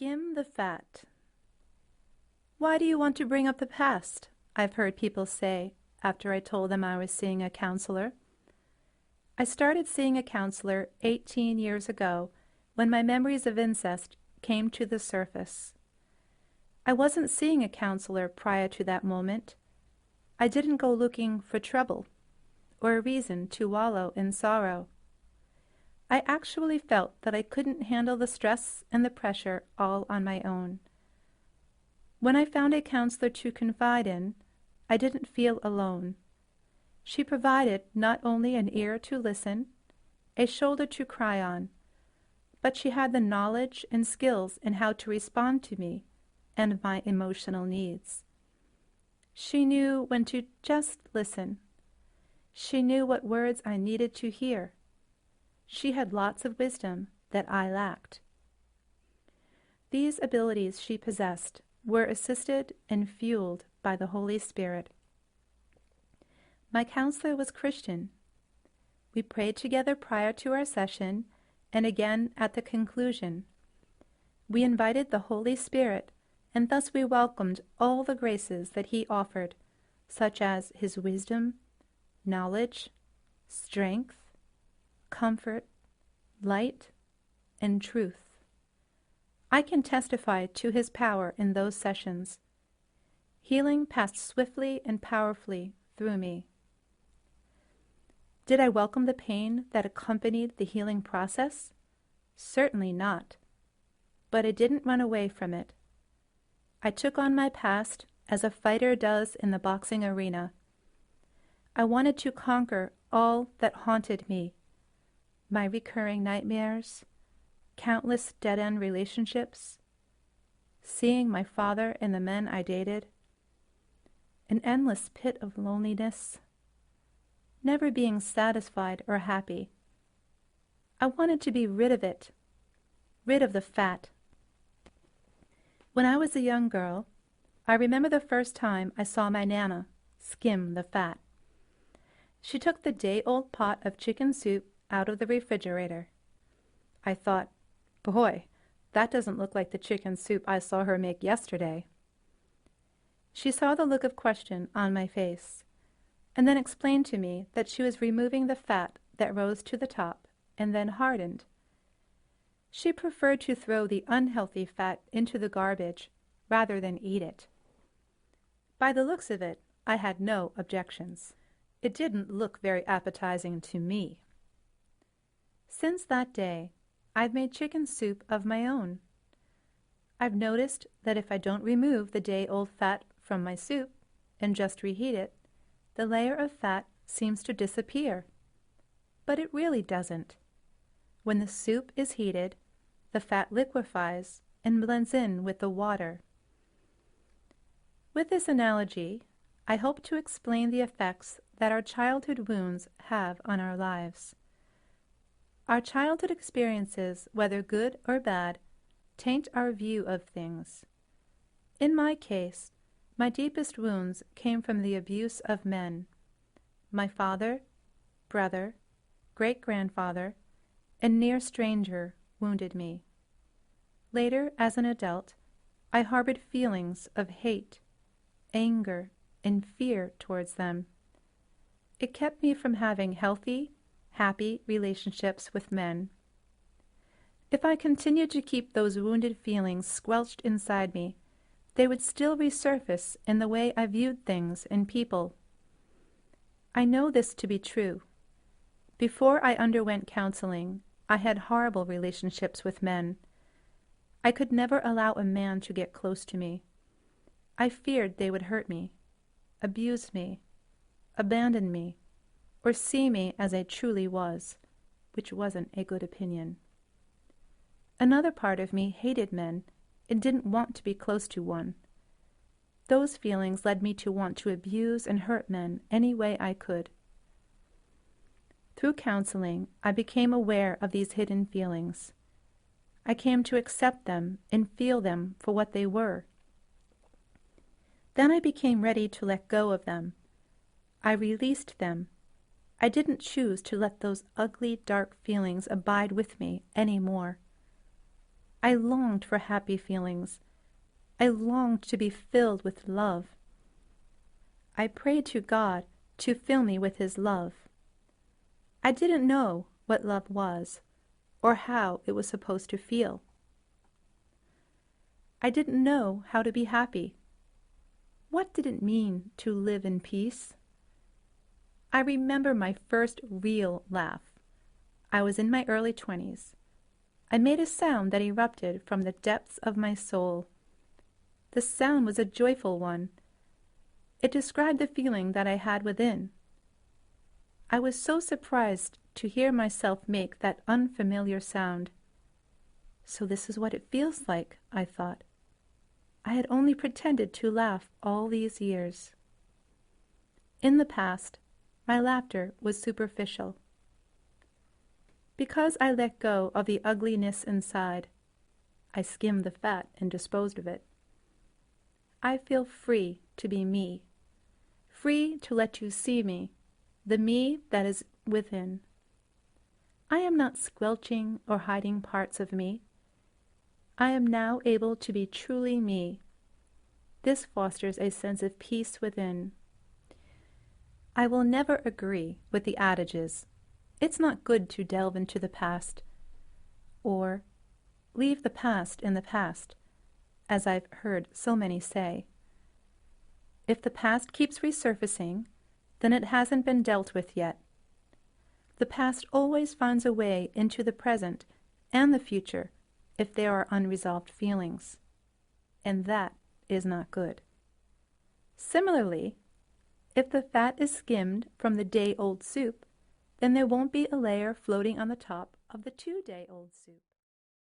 Skim the Fat. Why do you want to bring up the past? I've heard people say after I told them I was seeing a counselor. I started seeing a counselor 18 years ago when my memories of incest came to the surface. I wasn't seeing a counselor prior to that moment. I didn't go looking for trouble or a reason to wallow in sorrow. I actually felt that I couldn't handle the stress and the pressure all on my own. When I found a counselor to confide in, I didn't feel alone. She provided not only an ear to listen, a shoulder to cry on, but she had the knowledge and skills in how to respond to me and my emotional needs. She knew when to just listen. She knew what words I needed to hear. She had lots of wisdom that I lacked. These abilities she possessed were assisted and fueled by the Holy Spirit. My counselor was Christian. We prayed together prior to our session and again at the conclusion. We invited the Holy Spirit, and thus we welcomed all the graces that He offered, such as His wisdom, knowledge, strength, comfort, light, and truth. I can testify to His power in those sessions. Healing passed swiftly and powerfully through me. Did I welcome the pain that accompanied the healing process? Certainly not. But I didn't run away from it. I took on my past as a fighter does in the boxing arena. I wanted to conquer all that haunted me, my recurring nightmares, countless dead-end relationships, seeing my father and the men I dated, an endless pit of loneliness, never being satisfied or happy. I wanted to be rid of it, rid of the fat. When I was a young girl, I remember the first time I saw my Nana, Skim the Fat. She took the day-old pot of chicken soup out of the refrigerator. I thought, boy, that doesn't look like the chicken soup I saw her make yesterday. She saw the look of question on my face, and then explained to me that she was removing the fat that rose to the top and then hardened. She preferred to throw the unhealthy fat into the garbage rather than eat it. By the looks of it, I had no objections. It didn't look very appetizing to me. Since that day, I've made chicken soup of my own. I've noticed that if I don't remove the day-old fat from my soup and just reheat it, the layer of fat seems to disappear. But it really doesn't. When the soup is heated, the fat liquefies and blends in with the water. With this analogy, I hope to explain the effects that our childhood wounds have on our lives. Our childhood experiences, whether good or bad, taint our view of things. In my case, my deepest wounds came from the abuse of men. My father, brother, great-grandfather, and near stranger wounded me. Later, as an adult, I harbored feelings of hate, anger, and fear towards them. It kept me from having healthy, happy relationships with men. If I continued to keep those wounded feelings squelched inside me, they would still resurface in the way I viewed things and people. I know this to be true. Before I underwent counseling, I had horrible relationships with men. I could never allow a man to get close to me. I feared they would hurt me, abuse me, abandon me, or see me as I truly was, which wasn't a good opinion. Another part of me hated men and didn't want to be close to one. Those feelings led me to want to abuse and hurt men any way I could. Through counseling, I became aware of these hidden feelings. I came to accept them and feel them for what they were. Then I became ready to let go of them. I released them. I didn't choose to let those ugly, dark feelings abide with me any more. I longed for happy feelings. I longed to be filled with love. I prayed to God to fill me with His love. I didn't know what love was, or how it was supposed to feel. I didn't know how to be happy. What did it mean to live in peace? I remember my first real laugh. I was in my early 20s. I made a sound that erupted from the depths of my soul. The sound was a joyful one. It described the feeling that I had within. I was so surprised to hear myself make that unfamiliar sound. So this is what it feels like, I thought. I had only pretended to laugh all these years. In the past, my laughter was superficial. Because I let go of the ugliness inside, I skimmed the fat and disposed of it. I feel free to be me, free to let you see me, the me that is within. I am not squelching or hiding parts of me. I am now able to be truly me. This fosters a sense of peace within. I will never agree with the adages, "It's not good to delve into the past," or "Leave the past in the past," as I've heard so many say. If the past keeps resurfacing, then it hasn't been dealt with yet. The past always finds a way into the present and the future if there are unresolved feelings, and that is not good. Similarly, if the fat is skimmed from the day-old soup, then there won't be a layer floating on the top of the 2-day-old soup.